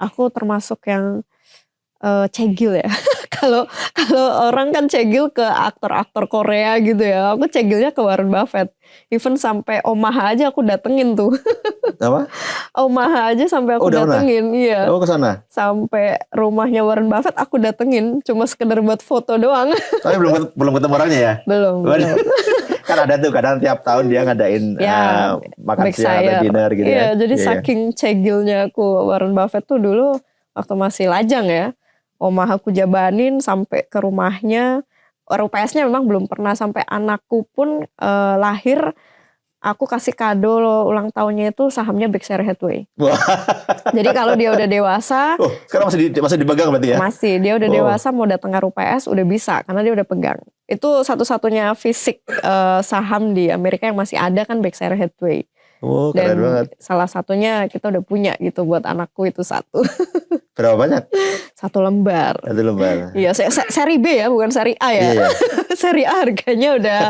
aku termasuk yang cegil ya. Kalau orang kan cegil ke aktor-aktor Korea gitu ya. Aku cegilnya ke Warren Buffett. Even sampai Omaha aja aku datengin tuh. Apa? Omaha aja sampai aku udah datengin. Iya. Oh, ke sana. Sampai rumahnya Warren Buffett aku datengin. Cuma sekedar buat foto doang. Tapi belum ketemu orangnya ya? Belum. Kan ada tuh kadang tiap tahun dia ngadain makan siang atau dinner gitu ya. Jadi Iya. saking cegilnya aku Warren Buffett tuh dulu waktu masih lajang ya. Omah aku jabanin sampai ke rumahnya. RUPS-nya memang belum pernah, sampai anakku pun lahir aku kasih kado ulang tahunnya itu sahamnya Berkshire Hathaway. Wah. Jadi kalau dia udah dewasa, sekarang masih dipegang berarti ya? Masih, dia udah dewasa mau datang ke RUPS udah bisa karena dia udah pegang. Itu satu-satunya fisik saham di Amerika yang masih ada kan Berkshire Hathaway. Oh, Dan keren banget. salah satunya kita udah punya gitu buat anakku itu satu. Berapa banyak? 1 lembar. 1 lembar. Iya, seri B ya, bukan seri A ya. Iya. Seri A harganya udah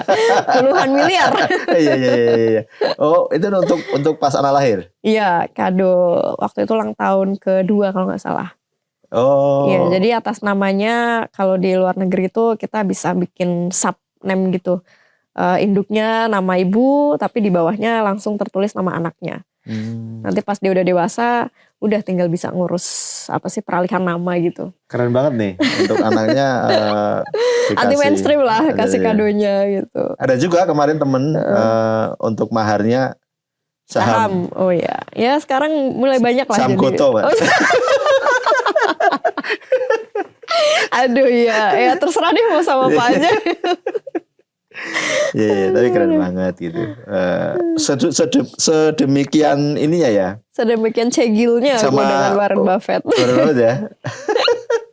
puluhan miliar. Iya. Oh, itu untuk pas anak lahir? Iya, kado waktu itu ulang tahun kedua kalau nggak salah. Oh. Iya, jadi atas namanya kalau di luar negeri itu kita bisa bikin subname gitu. Induknya nama ibu, tapi di bawahnya langsung tertulis nama anaknya. Nanti pas dia udah dewasa, udah tinggal bisa ngurus peralihan nama gitu. Keren banget nih untuk anaknya. Anti mainstream lah kasih kadonya gitu. Ada juga kemarin temen untuk maharnya saham. Oh iya, ya sekarang mulai banyak lah. Saham Goto, Pak. Aduh ya terserah deh mau sama apa aja. Iya, tapi keren banget gitu. Sedemikian ininya ya. Sedemikian cegilnya aku dengan Warren Buffett. Keren banget ya.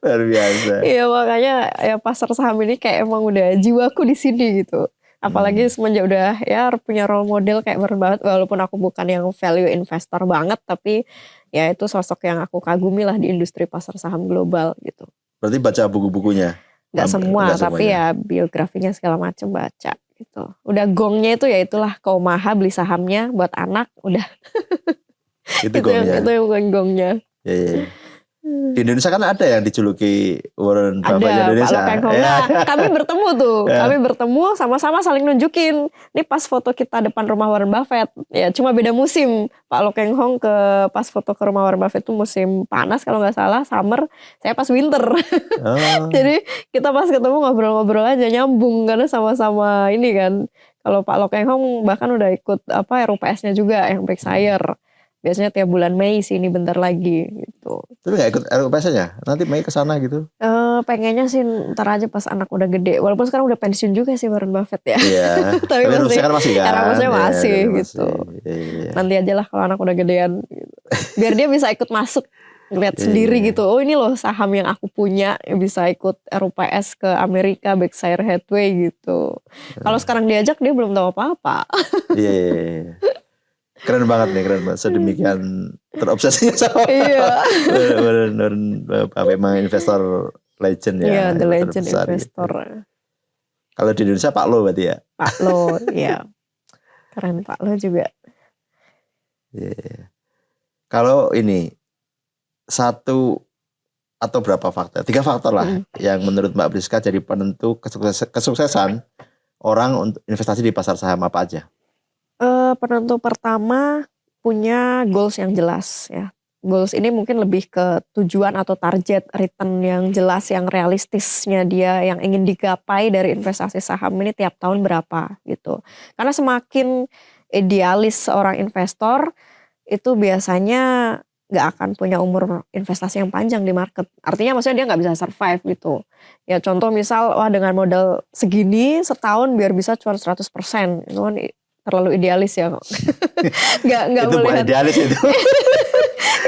Luar biasa. Iya, makanya ya pasar saham ini kayak emang udah jiwaku di sini gitu. Apalagi semenjak udah ya punya role model kayak Warren Buffett, walaupun aku bukan yang value investor banget, tapi ya itu sosok yang aku kagumi lah di industri pasar saham global gitu. Berarti baca buku-bukunya? Gak semua, tapi ya biografinya segala macam baca gitu. Udah gongnya itu ya itulah ke Omaha beli sahamnya buat anak, udah. Itu gongnya. Itu yang gongnya. Iya. Di Indonesia kan ada yang dijuluki Warren Buffett Indonesia. Nah, kami bertemu tuh. Kami bertemu sama-sama saling nunjukin. Ini pas foto kita depan rumah Warren Buffett. Ya cuma beda musim. Pak Lo Keng Hong pas foto ke rumah Warren Buffett itu musim panas kalau nggak salah, summer. Saya pas winter. Jadi kita pas ketemu ngobrol-ngobrol aja, nyambung karena sama-sama ini kan. Kalau Pak Lo Keng Hong bahkan udah ikut RUPS-nya juga yang Berkshire. Biasanya tiap bulan Mei sih, ini bentar lagi gitu. Tapi gak ikut RUPS-nya? Nanti Mei kesana gitu? Pengennya sih ntar aja pas anak udah gede. Walaupun sekarang udah pensiun juga sih Warren Buffett ya. Iya. Tapi Rusia kan masih kan? Rusia masih gitu. Iya. Nanti aja lah kalau anak udah gedean. Gitu. Biar dia bisa ikut masuk. Ngeliat sendiri gitu. Oh ini loh saham yang aku punya. Bisa ikut RUPS ke Amerika, Berkshire Hathaway gitu. Kalau sekarang diajak dia belum tahu apa-apa. Iya. Keren banget nih, keren banget. Sedemikian terobsesinya sama. Iya. Benar memang investor legend ya. Iya, the legend investor. Gitu. Kalau di Indonesia Pak Lo berarti ya? Pak Lo, iya. Keren Pak Lo juga. Iya. Kalau ini, 1 atau berapa faktor? 3 faktor lah yang menurut Mbak Priska jadi penentu kesuksesan orang untuk investasi di pasar saham apa aja? Penentu pertama punya goals yang jelas ya. Goals ini mungkin lebih ke tujuan atau target return yang jelas, yang realistisnya dia yang ingin digapai dari investasi saham ini tiap tahun berapa gitu. Karena semakin idealis seorang investor itu biasanya gak akan punya umur investasi yang panjang di market. Artinya maksudnya dia gak bisa survive gitu. Ya contoh misal dengan modal segini setahun biar bisa cuan 100%. Itu kan terlalu idealis ya kok. Gak itu bukan idealis itu.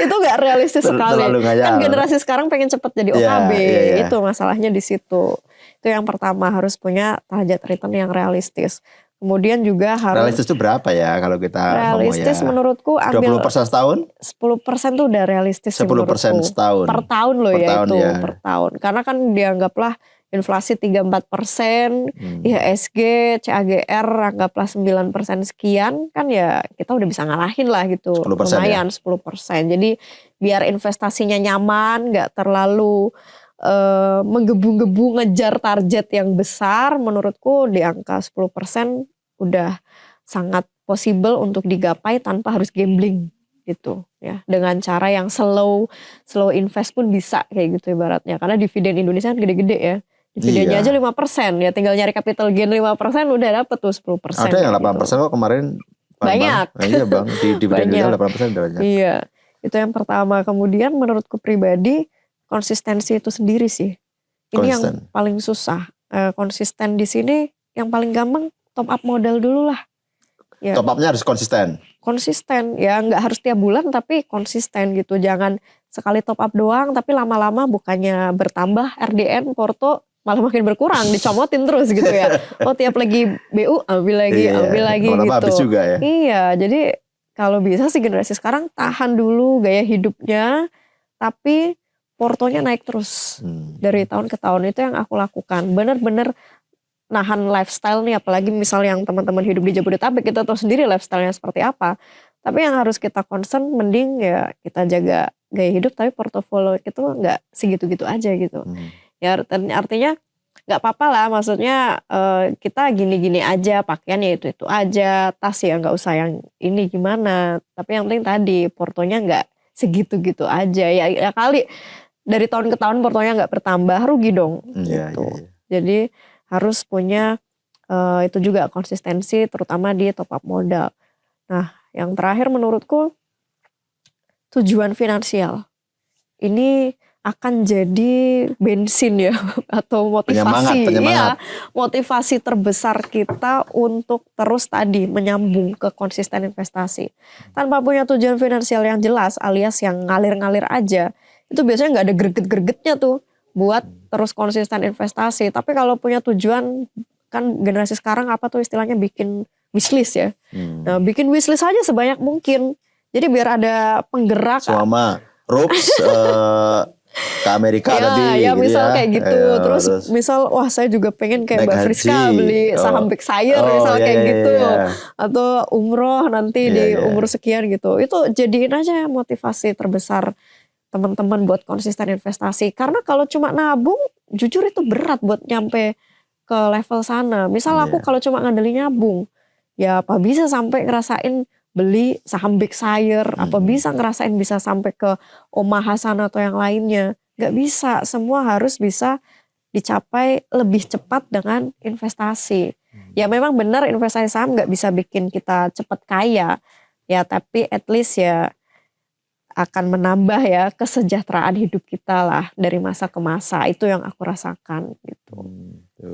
Itu gak realistis sekali. Kan generasi sekarang pengen cepet jadi OKB. Itu masalahnya di situ. Itu yang pertama, harus punya target return yang realistis. Kemudian juga harus... Realistis itu berapa ya kalau kita realistis ngomong ya? Menurutku ambil 20% setahun? 10% tuh udah realistis 10% menurutku. setahun? Per tahun loh per ya tahun, itu. Ya. Per tahun. Karena kan dianggaplah inflasi 3-4%, IHSG, CAGR anggaplah 9% sekian, kan ya kita udah bisa ngalahin lah gitu. 10% lumayan ya? 10%. Jadi biar investasinya nyaman, nggak terlalu menggebu-gebu ngejar target yang besar, menurutku di angka 10% udah sangat possible untuk digapai tanpa harus gambling gitu ya. Dengan cara yang slow invest pun bisa kayak gitu ibaratnya. Karena dividen Indonesia kan gede-gede ya. Dividennya aja Iya. 5%, ya tinggal nyari capital gain 5% udah dapet tuh 10% Ada yang kayak 8% gitu. kok kemarin Banyak. Nah, iya bang, di dividen Indonesia Banyak. 8% udah banyak. Iya, itu yang pertama. Kemudian menurutku pribadi konsistensi itu sendiri sih. Ini yang Konsisten. paling susah. Konsisten di sini yang paling gampang top up modal dulu lah. Ya, Top up-nya harus konsisten. konsisten ya, nggak harus tiap bulan tapi konsisten gitu. Jangan sekali top up doang tapi lama-lama bukannya bertambah RDN Porto malah makin berkurang, dicomotin terus gitu ya. Oh tiap lagi BU ambil lagi lama-lama habis gitu. juga ya. Iya, jadi kalau bisa sih generasi sekarang tahan dulu gaya hidupnya tapi Portonya naik terus dari tahun ke tahun. Itu yang aku lakukan. Bener-bener nahan lifestyle nih, apalagi misal yang teman-teman hidup di Jabodetabek, kita tahu sendiri lifestyle-nya seperti apa. Tapi yang harus kita concern mending ya kita jaga gaya hidup tapi portofolio itu nggak segitu-gitu aja gitu. Ya artinya nggak apa-apa lah, maksudnya kita gini-gini aja, pakaian ya itu aja, tas ya nggak usah yang ini gimana. Tapi yang penting tadi portonya nggak segitu-gitu aja ya kali dari tahun ke tahun portonya nggak bertambah, rugi dong gitu. Jadi harus punya itu juga konsistensi terutama di top up modal. Nah yang terakhir menurutku tujuan finansial. Ini akan jadi bensin ya atau motivasi. Penyemangat. Iya, motivasi terbesar kita untuk terus tadi menyambung ke konsisten investasi. Tanpa punya tujuan finansial yang jelas alias yang ngalir-ngalir aja, itu biasanya nggak ada greget-gregetnya tuh buat terus konsisten investasi. Tapi kalau punya tujuan, kan generasi sekarang apa tuh istilahnya bikin wishlist ya. Nah, bikin wishlist aja sebanyak mungkin. Jadi biar ada penggerak. Suama, Rups ke Amerika tadi ya gitu misal ya. kayak gitu. Terus misal wah saya juga pengen kayak Mbak Friska beli saham Berkshire misal kayak gitu. Atau umroh nanti di umur sekian gitu. Itu jadiin aja motivasi terbesar teman-teman buat konsisten investasi. Karena kalau cuma nabung, jujur itu berat buat nyampe ke level sana. Misal aku kalau cuma ngandelin nabung, ya apa bisa sampai ngerasain beli saham Berkshire, apa bisa ngerasain bisa sampai ke Omaha sana atau yang lainnya. Gak bisa, semua harus bisa dicapai lebih cepat dengan investasi. Ya memang benar investasi saham gak bisa bikin kita cepat kaya, ya tapi at least ya akan menambah ya kesejahteraan hidup kita lah dari masa ke masa. Itu yang aku rasakan gitu.